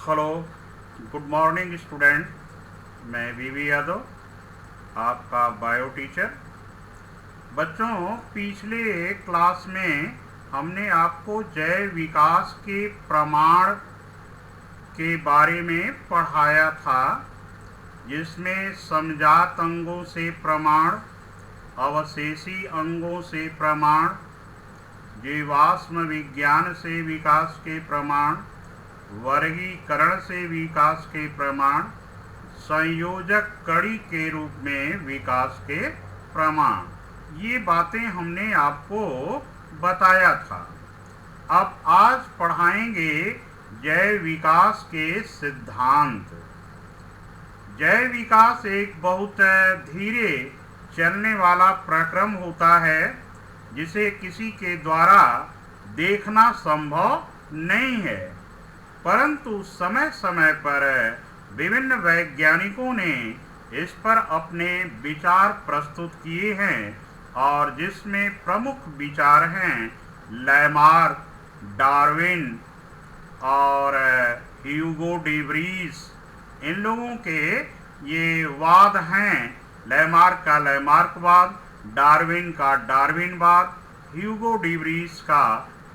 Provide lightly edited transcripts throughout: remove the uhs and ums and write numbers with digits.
Hello, good morning student. मैं वीवी यादव, आपका bio teacher. बच्चों, पिछले क्लास में हमने आपको जैव विकास के प्रमाण के बारे में पढ़ाया था, जिसमें समजात अंगों से प्रमाण, अवशेषी अंगों से प्रमाण, जीवाश्म विज्ञान से विकास के प्रमाण, वर्गीकरण से विकास के प्रमाण, संयोजक कड़ी के रूप में विकास के प्रमाण, ये बातें हमने आपको बताया था। अब आज पढ़ाएंगे जैव विकास के सिद्धांत। जैव विकास एक बहुत धीरे चलने वाला प्रक्रम होता है, जिसे किसी के द्वारा देखना संभव नहीं है, परंतु समय समय पर विभिन्न वैज्ञानिकों ने इस पर अपने विचार प्रस्तुत किए हैं, और जिसमें प्रमुख विचार हैं लैमार्क, डार्विन और ह्यूगो डी व्रीज। इन लोगों के ये वाद हैं। लैमार्क का लैमार्कवाद, डार्विन का डार्विनवाद, ह्यूगो डी व्रीज का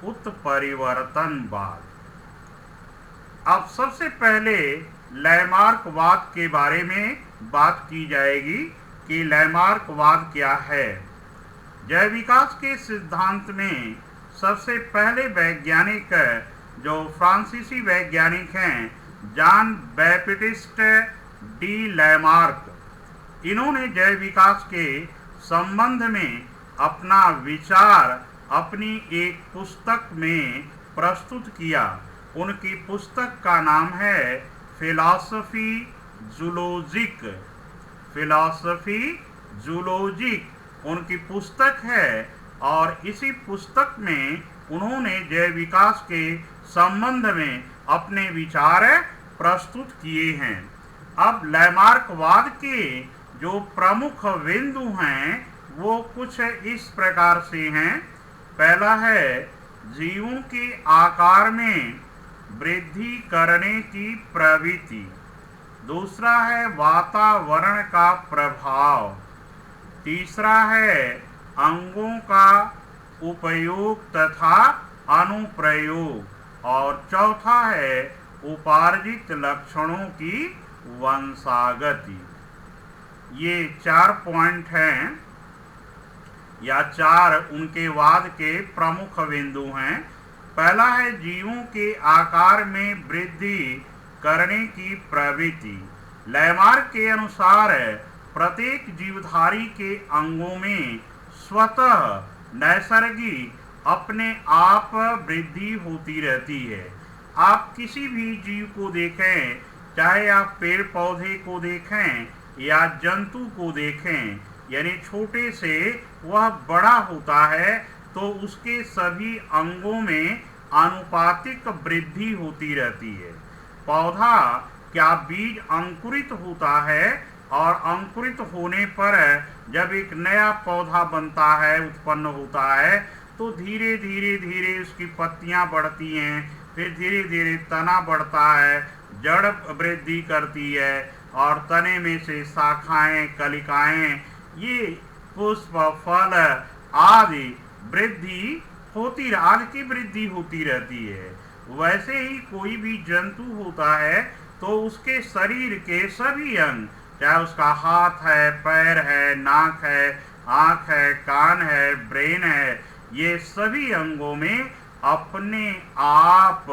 उत्परिवर्तनवाद। अब सबसे पहले लैमार्कवाद के बारे में बात की जाएगी कि लैमार्कवाद क्या है। जैव विकास के सिद्धांत में सबसे पहले वैज्ञानिक जो फ्रांसीसी वैज्ञानिक हैं, जॉन बैप्टिस्ट डी लैमार्क, इन्होंने जैव विकास के संबंध में अपना विचार अपनी एक पुस्तक में प्रस्तुत किया। उनकी पुस्तक का नाम है फिलॉसफी जूलॉजिक उनकी पुस्तक है, और इसी पुस्तक में उन्होंने जैव विकास के संबंध में अपने विचार प्रस्तुत किए हैं। अब लैमार्कवाद के जो प्रमुख बिंदु हैं वो कुछ इस प्रकार से हैं। पहला है जीवों के आकार में वृद्धि करने की प्रवृत्ति। दूसरा है वातावरण का प्रभाव। तीसरा है अंगों का उपयोग तथा अनुप्रयोग। और चौथा है उपार्जित लक्षणों की वंशागति। ये 4 पॉइंट हैं, या 4 उनके वाद के प्रमुख बिंदु हैं। पहला है जीवों के आकार में वृद्धि करने की प्रवृत्ति। लैमार्क के अनुसार प्रत्येक जीवधारी के अंगों में स्वतः नैसर्गिक अपने आप वृद्धि होती रहती है। आप किसी भी जीव को देखें, चाहे आप पेड़ पौधे को देखें या जंतु को देखें, यानी छोटे से वह बड़ा होता है, तो उसके सभी अंगों में आनुपातिक वृद्धि होती रहती है। पौधा क्या बीज अंकुरित होता है, और अंकुरित होने पर जब एक नया पौधा बनता है, उत्पन्न होता है, तो धीरे धीरे धीरे उसकी पत्तियां बढ़ती हैं, फिर धीरे धीरे तना बढ़ता है, जड़ वृद्धि करती है, और तने में से शाखाएं, कलिकाएं, ये पुष्प, फल आदि वृद्धि होती आदि की वृद्धि होती रहती है। वैसे ही कोई भी जंतु होता है तो उसके शरीर के सभी अंग, चाहे उसका हाथ है, पैर है, नाक है, आँख है, कान है, ब्रेन है, ये सभी अंगों में अपने आप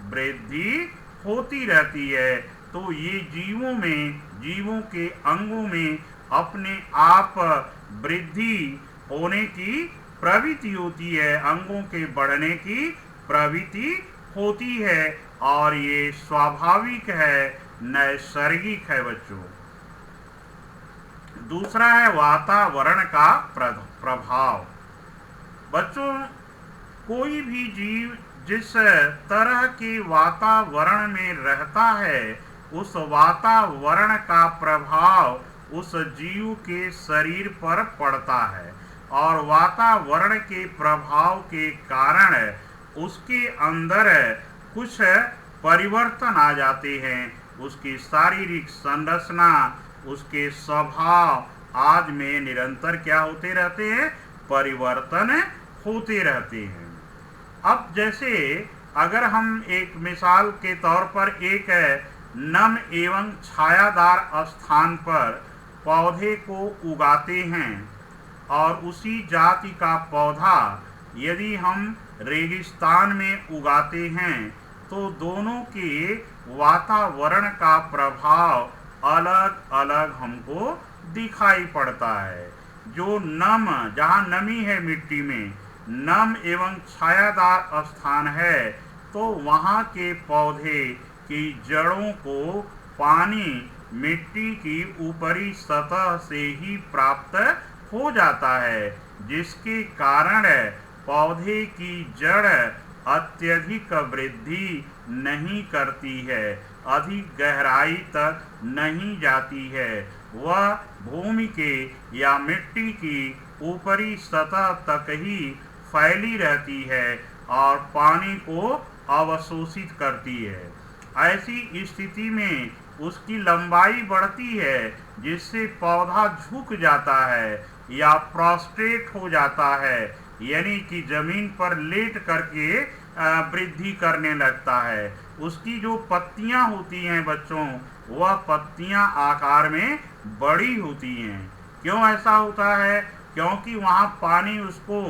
वृद्धि होती रहती है। तो ये जीवों के अंगों में अपने आप वृद्धि होने की प्रवृत्ति होती है, अंगों के बढ़ने की प्रवृत्ति होती है, और ये स्वाभाविक है, नैसर्गिक है बच्चों। दूसरा है वातावरण का प्रभाव। बच्चों, कोई भी जीव जिस तरह के वातावरण में रहता है, उस वातावरण का प्रभाव उस जीव के शरीर पर पड़ता है, और वातावरण के प्रभाव के कारण उसके अंदर कुछ परिवर्तन आ जाते हैं, उसकी शारीरिक संरचना, उसके स्वभाव आदि में निरंतर क्या होते रहते हैं, परिवर्तन होते रहते हैं। अब जैसे अगर हम एक मिसाल के तौर पर एक नम एवं छायादार स्थान पर पौधे को उगाते हैं और उसी जाति का पौधा यदि हम रेगिस्तान में उगाते हैं तो दोनों के वातावरण का प्रभाव अलग अलग हमको दिखाई पड़ता है। जो नम, जहाँ नमी है मिट्टी में, नम एवं छायादार स्थान है तो वहाँ के पौधे की जड़ों को पानी मिट्टी की ऊपरी सतह से ही प्राप्त हो जाता है, जिसके कारण पौधे की जड़ अत्यधिक वृद्धि नहीं करती है, अधिक गहराई तक नहीं जाती है। वह भूमि के या मिट्टी की ऊपरी सतह तक ही फैली रहती है और पानी को अवशोषित करती है। ऐसी स्थिति में उसकी लंबाई बढ़ती है, जिससे पौधा झुक जाता है या प्रोस्ट्रेट हो जाता है, यानी कि जमीन पर लेट करके वृद्धि करने लगता है। उसकी जो पत्तियां होती हैं बच्चों, वह पत्तियां आकार में बड़ी होती हैं। क्यों ऐसा होता है? क्योंकि वहाँ पानी उसको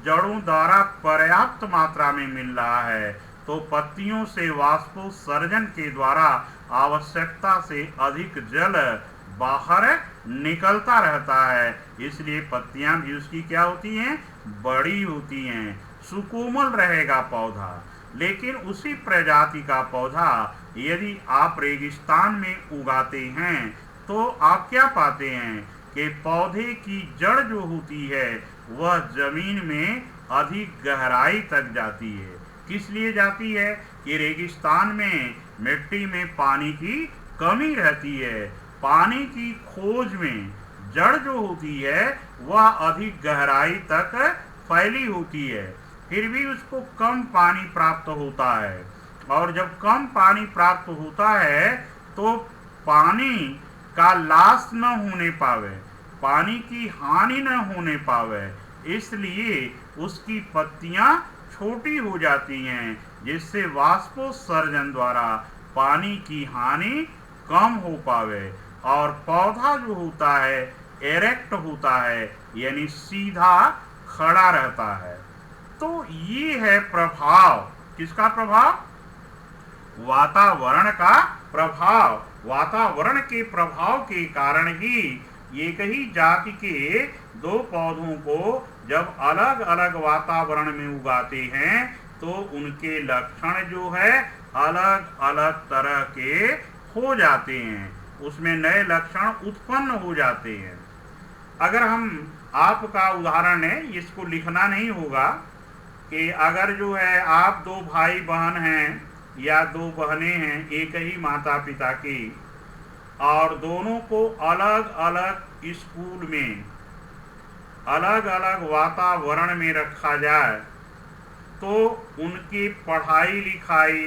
जड़ों द्वारा पर्याप्त मात्रा में मिल रहा है, तो पत्तियों से वाष्पोत्सर्जन के द्वारा आवश्यकता से अधिक जल बाहर निकलता रहता है, इसलिए पत्तियां भी उसकी क्या होती हैं, बड़ी होती हैं, सुकोमल रहेगा पौधा। लेकिन उसी प्रजाति का पौधा यदि आप रेगिस्तान में उगाते हैं तो आप क्या पाते हैं कि पौधे की जड़ जो होती है वह जमीन में अधिक गहराई तक जाती है। किस लिए जाती है? कि रेगिस्तान में मिट्टी में पानी की कमी रहती है, पानी की खोज में जड़ जो होती है वह अधिक गहराई तक फैली होती है, फिर भी उसको कम पानी प्राप्त होता है। और जब कम पानी प्राप्त होता है तो पानी का लॉस न होने पावे, पानी की हानि न होने पावे, इसलिए उसकी पत्तियां छोटी हो जाती हैं, जिससे वाष्पोत्सर्जन द्वारा पानी की हानि कम हो पावे और पौधा जो होता है एरेक्ट होता है, यानी सीधा खड़ा रहता है। तो ये है प्रभाव, किसका प्रभाव? वातावरण का प्रभाव। वातावरण के प्रभाव के कारण ही एक ही जाति के दो पौधों को जब अलग अलग वातावरण में उगाते हैं तो उनके लक्षण जो है अलग अलग तरह के हो जाते हैं, उसमें नए लक्षण उत्पन्न हो जाते हैं। अगर हम आपका उदाहरण है, इसको लिखना नहीं होगा, कि अगर जो है आप दो भाई बहन हैं या दो बहनें हैं एक ही माता पिता की, और दोनों को अलग अलग स्कूल में अलग अलग वातावरण में रखा जाए तो उनकी पढ़ाई लिखाई,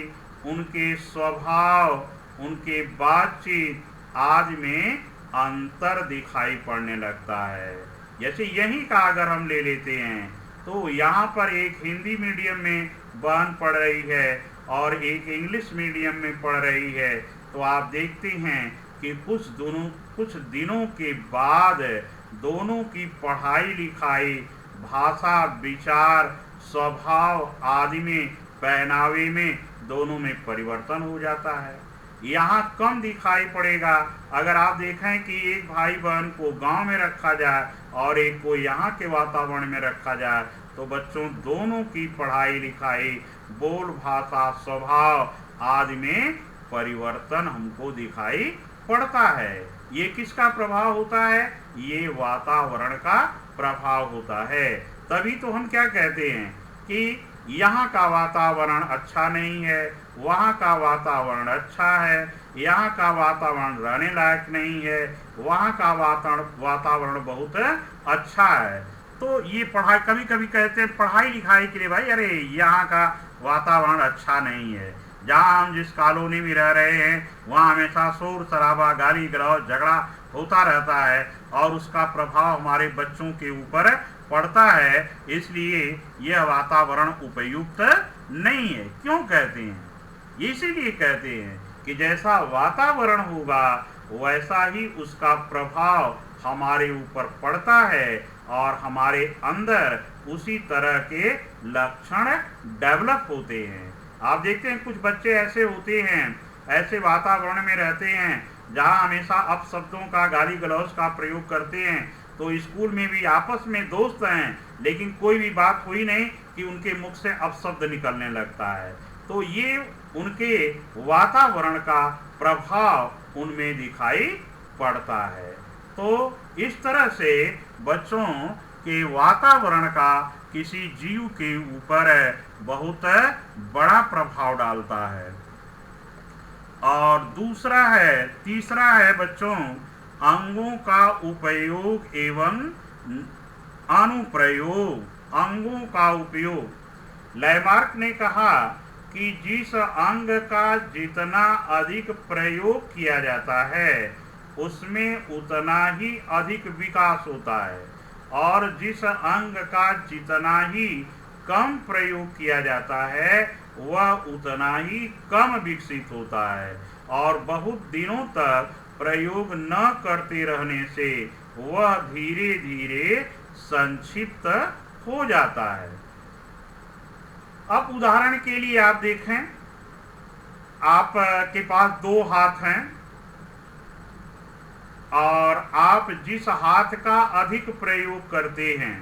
उनके स्वभाव, उनके बातचीत आदि में अंतर दिखाई पड़ने लगता है। जैसे यहीं का अगर हम ले लेते हैं तो यहाँ पर एक हिंदी मीडियम में बहन पढ़ रही है और एक इंग्लिश मीडियम में पढ़ रही है, तो आप देखते हैं कि कुछ दिनों के बाद दोनों की पढ़ाई लिखाई, भाषा, विचार, स्वभाव आदि में, पहनावे में दोनों में परिवर्तन हो जाता है। यहाँ कम दिखाई पड़ेगा। अगर आप देखें कि एक भाई बहन को गांव में रखा जाए और एक को यहाँ के वातावरण में रखा जाए तो बच्चों दोनों की पढ़ाई लिखाई, बोल भाषा, स्वभाव आदि में परिवर्तन हमको दिखाई पड़ता है। ये किसका प्रभाव होता है? ये वातावरण का प्रभाव होता है। तभी तो हम क्या कहते हैं कि यहाँ का वातावरण अच्छा नहीं है, वहाँ का वातावरण अच्छा है, यहाँ का वातावरण रहने लायक नहीं है, वहाँ का वातावरण बहुत अच्छा है। तो ये पढ़ाई, कभी कभी कहते हैं पढ़ाई लिखाई के लिए, भाई अरे यहाँ का वातावरण अच्छा नहीं है, जहाँ हम जिस कॉलोनी में रह रहे हैं वहाँ हमेशा शोर शराबा, गाली गलौज, झगड़ा होता रहता है और उसका प्रभाव हमारे बच्चों के ऊपर पड़ता है। इसलिए यह वातावरण उपयुक्त नहीं है। क्यों कहते हैं? इसीलिए कहते हैं कि जैसा वातावरण होगा वैसा ही उसका प्रभाव हमारे ऊपर पड़ता है और हमारे अंदर उसी तरह के लक्षण डेवलप होते हैं। आप देखते हैं कुछ बच्चे ऐसे होते हैं, ऐसे वातावरण में रहते हैं जहाँ हमेशा अपशब्दों का, गाली गलौज का प्रयोग करते हैं। तो स्कूल में भी आपस में दोस्त हैं लेकिन कोई भी बात हुई नहीं कि उनके मुख से अपशब्द निकलने लगता है। तो ये उनके वातावरण का प्रभाव उनमें दिखाई पड़ता है। तो इस तरह से बच्चों के वातावरण का किसी जीव के ऊपर बहुत बड़ा प्रभाव डालता है। और तीसरा है बच्चों, अंगों का उपयोग एवं अनुप्रयोग। अंगों का उपयोग। लैमार्क ने कहा कि जिस अंग का जितना अधिक प्रयोग किया जाता है उसमें उतना ही अधिक विकास होता है और जिस अंग का जितना ही कम प्रयोग किया जाता है वह उतना ही कम विकसित होता है और बहुत दिनों तक प्रयोग न करते रहने से वह धीरे धीरे संक्षिप्त हो जाता है। अब उदाहरण के लिए आप देखें, आप के पास 2 हाथ हैं और आप जिस हाथ का अधिक प्रयोग करते हैं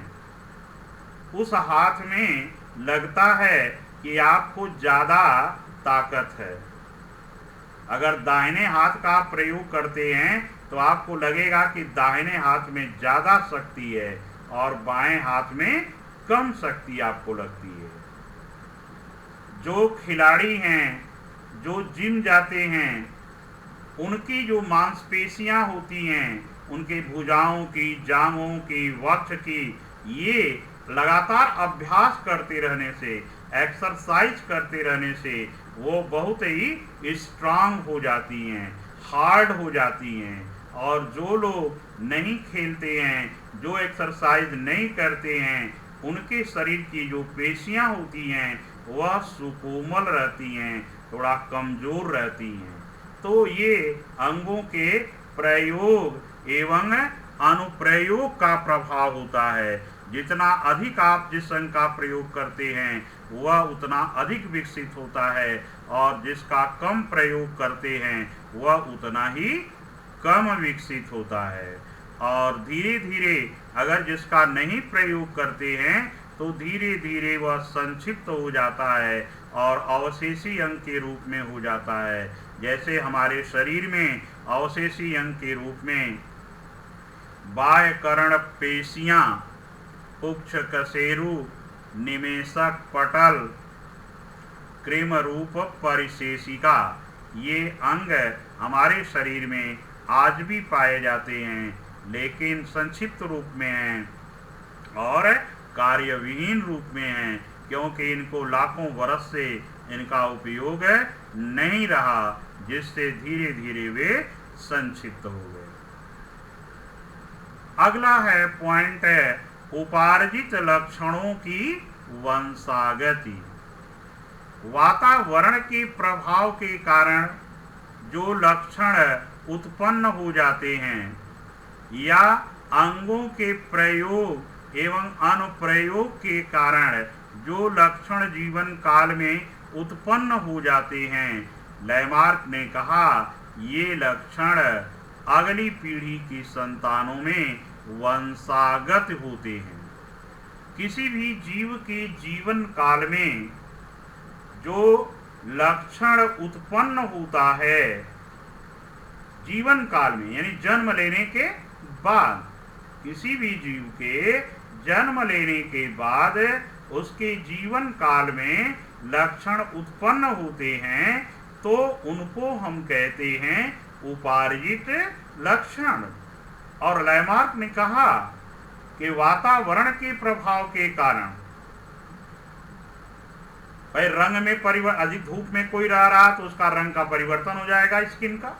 उस हाथ में लगता है कि आपको ज़्यादा ताकत है। अगर दाहिने हाथ का आप प्रयोग करते हैं तो आपको लगेगा कि दाहिने हाथ में ज़्यादा शक्ति है और बाएं हाथ में कम शक्ति आपको लगती है। जो खिलाड़ी हैं, जो जिम जाते हैं, उनकी जो मांसपेशियां होती हैं, उनके भुजाओं की, जांघों की, वक्ष की, ये लगातार अभ्यास करते रहने से, एक्सरसाइज करते रहने से वो बहुत ही स्ट्रांग हो जाती हैं, हार्ड हो जाती हैं। और जो लोग नहीं खेलते हैं, जो एक्सरसाइज नहीं करते हैं, उनके शरीर की जो पेशियां होती हैं वह सुकोमल रहती हैं, थोड़ा कमजोर रहती हैं। तो ये अंगों के प्रयोग एवं अनुप्रयोग का प्रभाव होता है। जितना अधिक आप जिस अंग का प्रयोग करते हैं वह उतना अधिक विकसित होता है और जिसका कम प्रयोग करते हैं वह उतना ही कम विकसित होता है। और धीरे धीरे अगर जिसका नहीं प्रयोग करते हैं तो धीरे धीरे वह संक्षिप्त हो जाता है और अवशेषी अंग के रूप में हो जाता है। जैसे हमारे शरीर में अवशेषी अंग के रूप में बाह्य कर्ण पेशियां, पुच्छ कशेरु, निमेषक पटल, कृम रूप परिशेषिका, ये अंग हमारे शरीर में आज भी पाए जाते हैं लेकिन संक्षिप्त रूप में हैं और कार्यविहीन रूप में हैं क्योंकि इनको लाखों वर्ष से इनका उपयोग नहीं रहा, जिससे धीरे धीरे वे संक्षिप्त हो गए। अगला है पॉइंट है उपार्जित लक्षणों की वंशागति। वातावरण के प्रभाव के कारण जो लक्षण उत्पन्न हो जाते हैं या अंगों के प्रयोग एवं अनुप्रयोग के कारण जो लक्षण जीवन काल में उत्पन्न हो जाते हैं, लैमार्क ने कहा ये लक्षण अगली पीढ़ी की संतानों में वंशागत होते हैं। किसी भी जीव के जीवन काल में जो लक्षण उत्पन्न होता है जीवन काल में, यानी जन्म लेने के बाद, किसी भी जीव के जन्म लेने के बाद उसके जीवन काल में लक्षण उत्पन्न होते हैं तो उनको हम कहते हैं उपार्जित लक्षण। और लैमार्क ने कहा कि वातावरण के प्रभाव के कारण भाई रंग में परिवर्तन, अधिक धूप में कोई रह रहा तो उसका रंग का परिवर्तन हो जाएगा, स्किन का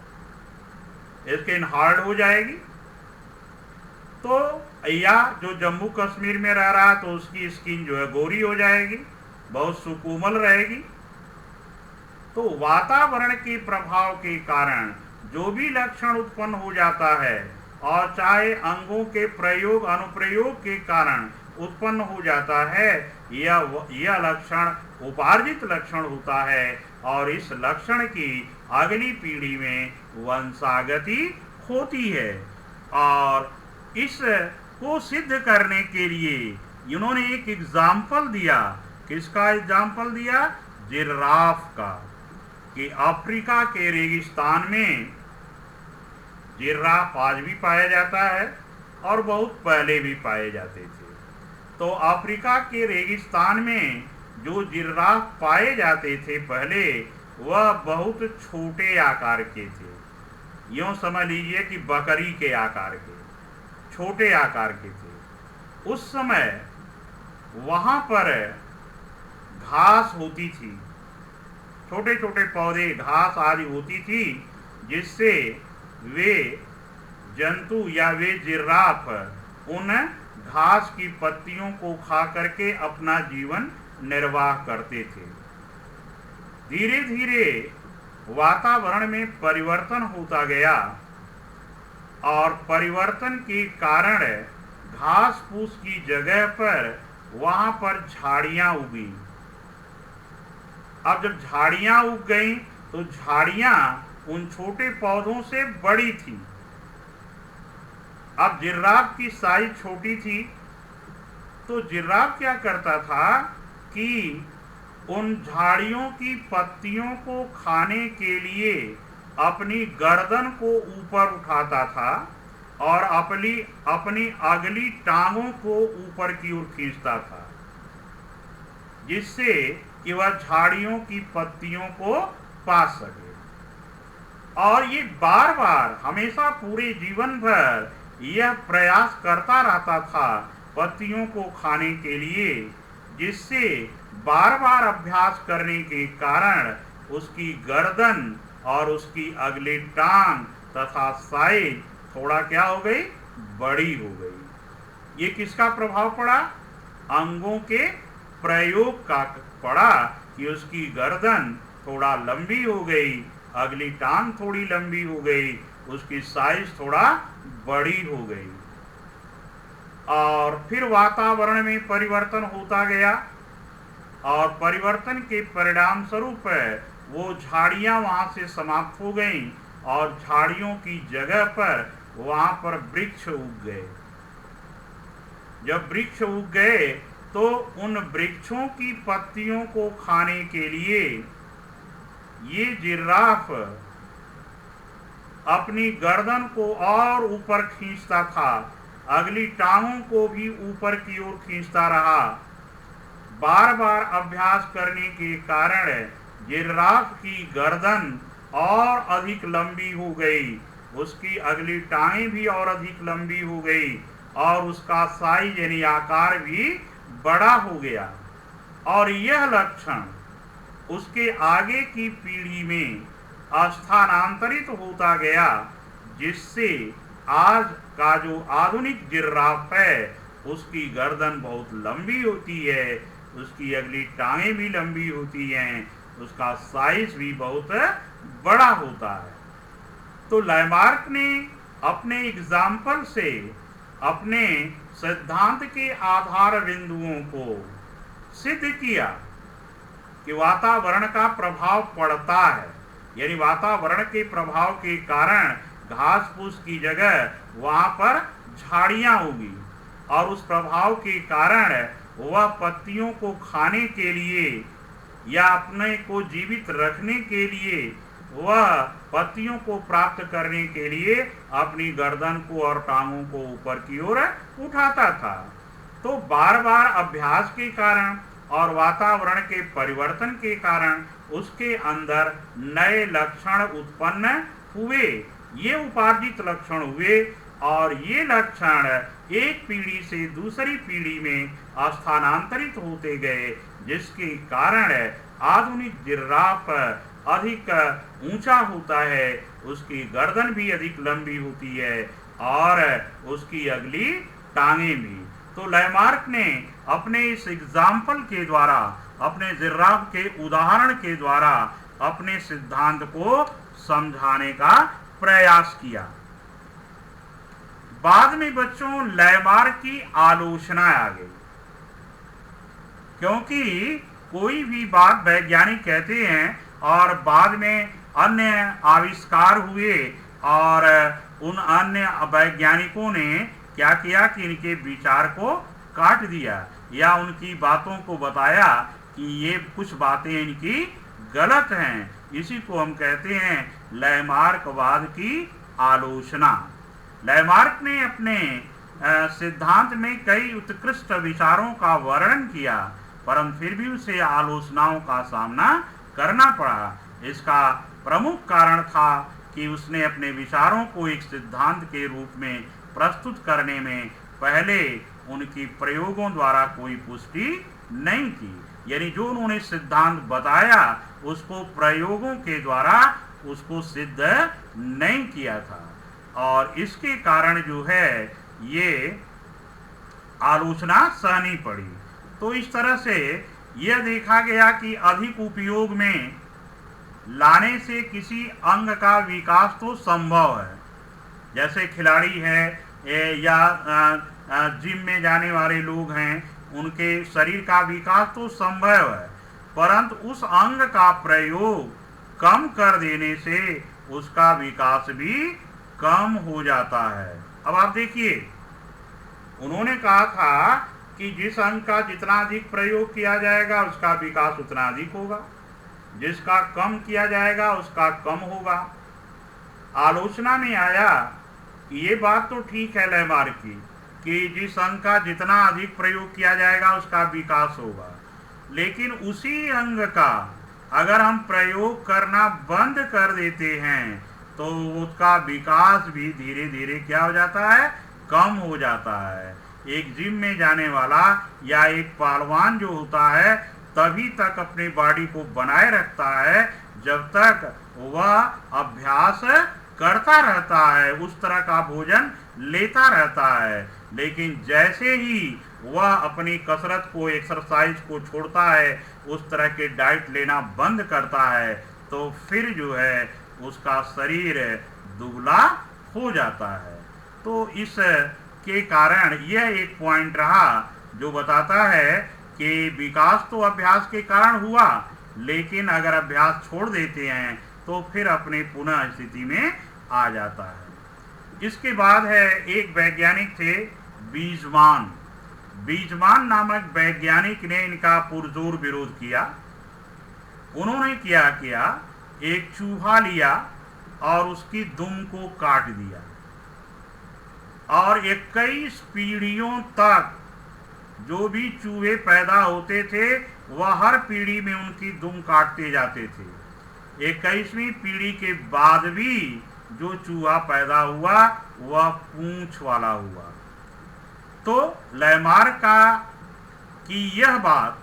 स्किन हार्ड हो जाएगी। तो या जो जम्मू कश्मीर में रह रहा तो उसकी स्किन जो है गोरी हो जाएगी, बहुत सुकोमल रहेगी। तो वातावरण के प्रभाव के कारण जो भी लक्षण उत्पन्न हो जाता है, और चाहे अंगों के प्रयोग अनुप्रयोग के कारण उत्पन्न हो जाता है, यह लक्षण उपार्जित लक्षण होता है, और इस लक्षण की अगली पीढ़ी में वंशागति होती है। और इस को सिद्ध करने के लिए इन्होंने एक एग्जाम्पल दिया। किसका एग्जाम्पल दिया? जिराफ का, कि अफ्रीका के रेगिस्तान में जिराफ आज भी पाया जाता है और बहुत पहले भी पाए जाते थे। तो अफ्रीका के रेगिस्तान में जो जिराफ पाए जाते थे पहले, वह बहुत छोटे आकार के थे। यूँ समझ लीजिए कि बकरी के आकार के, छोटे आकार के थे। उस समय वहाँ पर घास होती थी, छोटे छोटे पौधे, घास आदि होती थी, जिससे वे जंतु या वे जिराफ उन घास की पत्तियों को खा करके अपना जीवन निर्वाह करते थे। धीरे धीरे वातावरण में परिवर्तन होता गया, और परिवर्तन के कारण घास फूस की जगह पर वहां पर झाड़ियां उगी। अब जब झाड़ियां उग गई तो झाड़ियां उन छोटे पौधों से बड़ी थी। अब जिराफ की साइज छोटी थी, तो जिराफ क्या करता था कि उन झाड़ियों की पत्तियों को खाने के लिए अपनी गर्दन को ऊपर उठाता था और अपनी अगली टांगों को ऊपर की ओर खींचता था, जिससे कि वह झाड़ियों की पत्तियों को पा सके। और ये बार बार हमेशा पूरे जीवन भर यह प्रयास करता रहता था पत्तियों को खाने के लिए, जिससे बार बार अभ्यास करने के कारण उसकी गर्दन और उसकी अगली टांग तथा साइज थोड़ा क्या हो गई? बड़ी हो गई। ये किसका प्रभाव पड़ा? अंगों के प्रयोग का पड़ा, कि उसकी गर्दन थोड़ा लंबी हो गई, अगली टांग थोड़ी लंबी हो गई, उसकी साइज थोड़ा बड़ी हो गई। और फिर वातावरण में परिवर्तन होता गया, और परिवर्तन के परिणाम स्वरूप वो झाड़ियां वहां से समाप्त हो गईं, और झाड़ियों की जगह पर वहां पर वृक्ष उग गए। जब वृक्ष उग गए तो उन वृक्षों की पत्तियों को खाने के लिए ये जिराफ अपनी गर्दन को और ऊपर खींचता था, अगली टांगों को भी ऊपर की ओर खींचता रहा। बार बार अभ्यास करने के कारण जिराफ की गर्दन और अधिक लंबी हो गई, उसकी अगली टांगें भी और अधिक लंबी हो गई, और उसका साइज यानी आकार भी बड़ा हो गया। और यह लक्षण उसके आगे की पीढ़ी में स्थानांतरित होता गया, जिससे आज का जो आधुनिक जिराफ है उसकी गर्दन बहुत लंबी होती है, उसकी अगली टांगें भी लंबी होती हैं, उसका साइज भी बहुत बड़ा होता है। तो लैमार्क ने अपने एग्जाम्पल से अपने सिद्धांत के आधार बिंदुओं को सिद्ध किया कि वातावरण का प्रभाव पड़ता है, यानी वातावरण के प्रभाव के कारण घास फूस की जगह वहां पर झाड़ियां उगी, और उस प्रभाव के कारण वह पत्तियों को खाने के लिए या अपने को जीवित रखने के लिए, वह पत्तियों को प्राप्त करने के लिए अपनी गर्दन को और टांगों को ऊपर की ओर उठाता था। तो बार बार अभ्यास के कारण और वातावरण के परिवर्तन के कारण उसके अंदर नए लक्षण उत्पन्न हुए, ये उपार्जित लक्षण हुए, और ये लक्षण एक पीढ़ी से दूसरी पीढ़ी में स्थानांतरित होते गए, जिसके कारण आधुनिक जिराफ अधिक ऊंचा होता है, उसकी गर्दन भी अधिक लंबी होती है और उसकी अगली टांगे भी। तो लैमार्क ने अपने इस एग्जाम्पल के द्वारा, अपने जिराफ के उदाहरण के द्वारा अपने सिद्धांत को समझाने का प्रयास किया। बाद में बच्चों लैमार्क की आलोचना आ गई, क्योंकि कोई भी बात वैज्ञानिक कहते हैं और बाद में अन्य आविष्कार हुए और उन अन्य वैज्ञानिकों ने क्या किया कि इनके विचार को काट दिया या उनकी बातों को बताया कि ये कुछ बातें इनकी गलत हैं। इसी को हम कहते हैं लैमार्कवाद की आलोचना। लैमार्क ने अपने सिद्धांत में कई उत्कृष्ट विचारों का वर्णन किया, परंतु फिर भी उसे आलोचनाओं का सामना करना पड़ा। इसका प्रमुख कारण था कि उसने अपने विचारों को एक सिद्धांत के रूप में प्रस्तुत करने में पहले उनकी प्रयोगों द्वारा कोई पुष्टि नहीं की, यानी जो उन्होंने सिद्धांत बताया उसको प्रयोगों के द्वारा उसको सिद्ध नहीं किया था, और इसके कारण जो है ये आलोचना सहनी पड़ी। तो इस तरह से यह देखा गया कि अधिक उपयोग में लाने से किसी अंग का विकास तो संभव है, जैसे खिलाड़ी है या जिम में जाने वाले लोग हैं, उनके शरीर का विकास तो संभव है, परंतु उस अंग का प्रयोग कम कर देने से उसका विकास भी कम हो जाता है। अब आप देखिए, उन्होंने कहा था कि जिस अंग का जितना अधिक प्रयोग किया जाएगा उसका विकास उतना अधिक होगा, जिसका कम किया जाएगा उसका कम होगा। आलोचना में आया कि ये बात तो ठीक है लैमार्क की कि जिस अंग का जितना अधिक प्रयोग किया जाएगा उसका विकास होगा, लेकिन उसी अंग का अगर हम प्रयोग करना बंद कर देते हैं तो उसका विकास भी धीरे धीरे क्या हो जाता है, कम हो जाता है। एक जिम में जाने वाला या एक पहलवान जो होता है तभी तक अपनी बॉडी को बनाए रखता है जब तक वह अभ्यास करता रहता है, उस तरह का भोजन लेता रहता है। लेकिन जैसे ही वह अपनी कसरत को, एक्सरसाइज को छोड़ता है, उस तरह के डाइट लेना बंद करता है, तो फिर जो है उसका शरीर दुबला हो जाता है। तो इस के कारण यह एक पॉइंट रहा जो बताता है कि विकास तो अभ्यास के कारण हुआ, लेकिन अगर अभ्यास छोड़ देते हैं तो फिर अपने पुनः स्थिति में आ जाता है। इसके बाद है एक वैज्ञानिक थे बीजमान। बीजमान नामक वैज्ञानिक ने इनका पुरजोर विरोध किया। उन्होंने क्या किया, एक चूहा लिया और उसकी दुम को काट दिया और 21 पीढ़ियों तक जो भी चूहे पैदा होते थे वह हर पीढ़ी में उनकी दुम काटते जाते थे। 21वीं पीढ़ी के बाद भी जो चूहा पैदा हुआ वह पूंछ वाला हुआ। तो लैमार्क की यह बात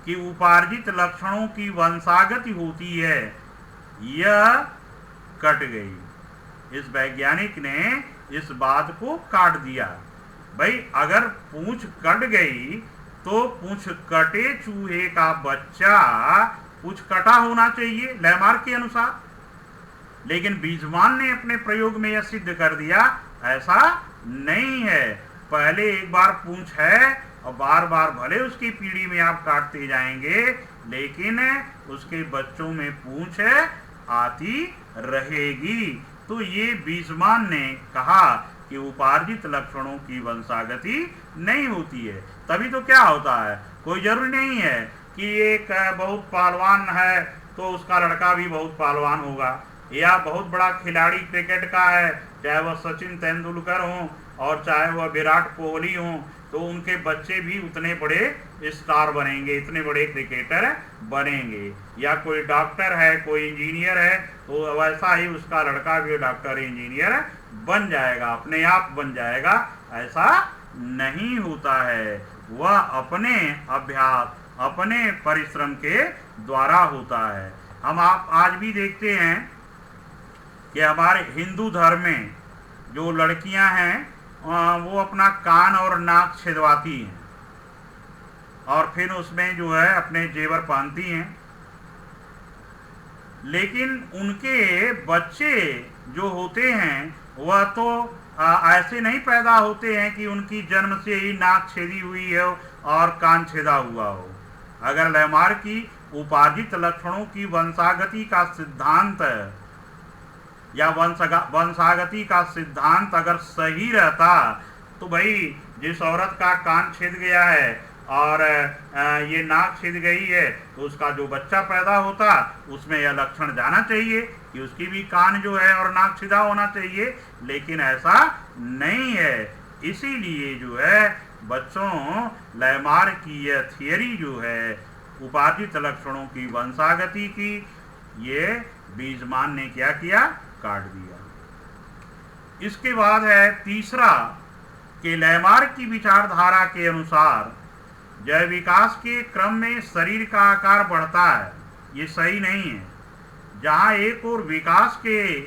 कि उपार्जित लक्षणों की वंशागति होती है, यह कट गई। इस वैज्ञानिक ने इस बात को काट दिया। भाई अगर पूंछ कट गई तो पूंछ कटे चूहे का बच्चा पूंछ कटा होना चाहिए लैमार्क के अनुसार, लेकिन बीजमान ने अपने प्रयोग में यह सिद्ध कर दिया ऐसा नहीं है। पहले एक बार पूंछ है और बार बार भले उसकी पीढ़ी में आप काटते जाएंगे, लेकिन उसके बच्चों में पूंछ आती रहेगी। तो ये बीजमान ने कहा कि उपार्जित लक्षणों की वंशागति नहीं होती है। तभी तो क्या होता है, कोई जरूरी नहीं है कि एक बहुत पहलवान है तो उसका लड़का भी बहुत पहलवान होगा, या बहुत बड़ा खिलाड़ी क्रिकेट का है, चाहे वह सचिन तेंदुलकर हो और चाहे वह विराट कोहली हो, तो उनके बच्चे भी उतने बड़े स्टार बनेंगे, इतने बड़े क्रिकेटर बनेंगे। या कोई डॉक्टर है, कोई इंजीनियर है, तो वैसा ही उसका लड़का भी डॉक्टर इंजीनियर बन जाएगा, अपने आप बन जाएगा। ऐसा नहीं होता है, वह अपने अभ्यास, अपने परिश्रम के द्वारा होता है। हम आप आज भी देखते हैं कि हमारे हिंदू धर्म में जो लड़कियां हैं वो अपना कान और नाक छिदवाती हैं और फिर उसमें जो है अपने जेवर पहनती हैं, लेकिन उनके बच्चे जो होते हैं वह तो ऐसे नहीं पैदा होते हैं कि उनकी जन्म से ही नाक छेदी हुई है और कान छेदा हुआ हो। अगर लैमार्क की उपार्जित लक्षणों की वंशागति का सिद्धांत या वंशागति का सिद्धांत अगर सही रहता तो भाई जिस औरत का कान छिद गया है और ये नाक छिद गई है तो उसका जो बच्चा पैदा होता उसमें यह लक्षण जाना चाहिए कि उसकी भी कान जो है और नाक छिदा होना चाहिए, लेकिन ऐसा नहीं है। इसीलिए जो है बच्चों लैमार्क की यह थियरी जो है उपार्जित लक्षणों की वंशागति की, ये बीजमान ने क्या किया, काट दिया। इसके बाद है तीसरा कि लैमार्क की विचारधारा के अनुसार जय विकास के क्रम में शरीर का आकार बढ़ता है, ये सही नहीं है। जहाँ एक और विकास के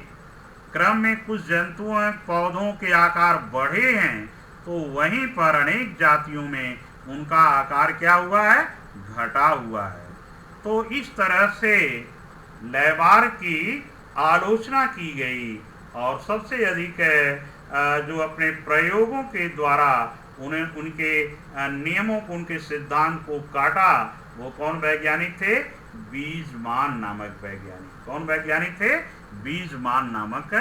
क्रम में कुछ जंतुओं पौधों के आकार बढ़े हैं तो वहीं पर अनेक जातियों में उनका आकार क्या हुआ है, घटा हुआ है। तो इस तरह से लैमार्क की आलोचना की गई और सबसे अधिक जो अपने प्रयोगों के द्वारा उनके नियमों को, उनके सिद्धांत को काटा, वो कौन वैज्ञानिक थे, बीजमान नामक वैज्ञानिक। कौन वैज्ञानिक थे, बीजमान नामक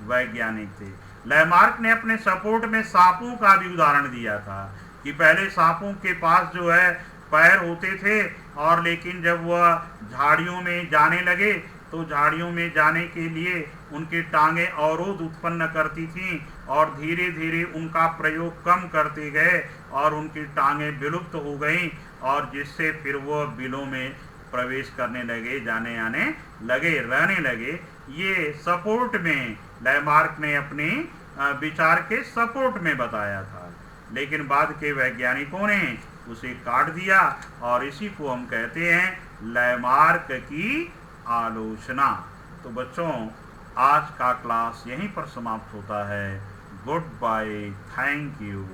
वैज्ञानिक थे। लैमार्क ने अपने सपोर्ट में सांपों का भी उदाहरण दिया था कि पहले सांपों के पास जो है पैर होते थे और लेकिन जब वह झाड़ियों में जाने लगे तो झाड़ियों में जाने के लिए उनकी टांगें अवरोध उत्पन्न करती थीं और धीरे धीरे उनका प्रयोग कम करते गए और उनकी टांगें विलुप्त हो गईं और जिससे फिर वह बिलों में प्रवेश करने लगे, जाने आने लगे, रहने लगे। ये सपोर्ट में लैमार्क ने अपनी विचार के सपोर्ट में बताया था, लेकिन बाद के वैज्ञानिकों ने उसे काट दिया और इसी को हम कहते हैं लैमार्क की आलोचना। तो बच्चों आज का क्लास यहीं पर समाप्त होता है। Goodbye, thank you.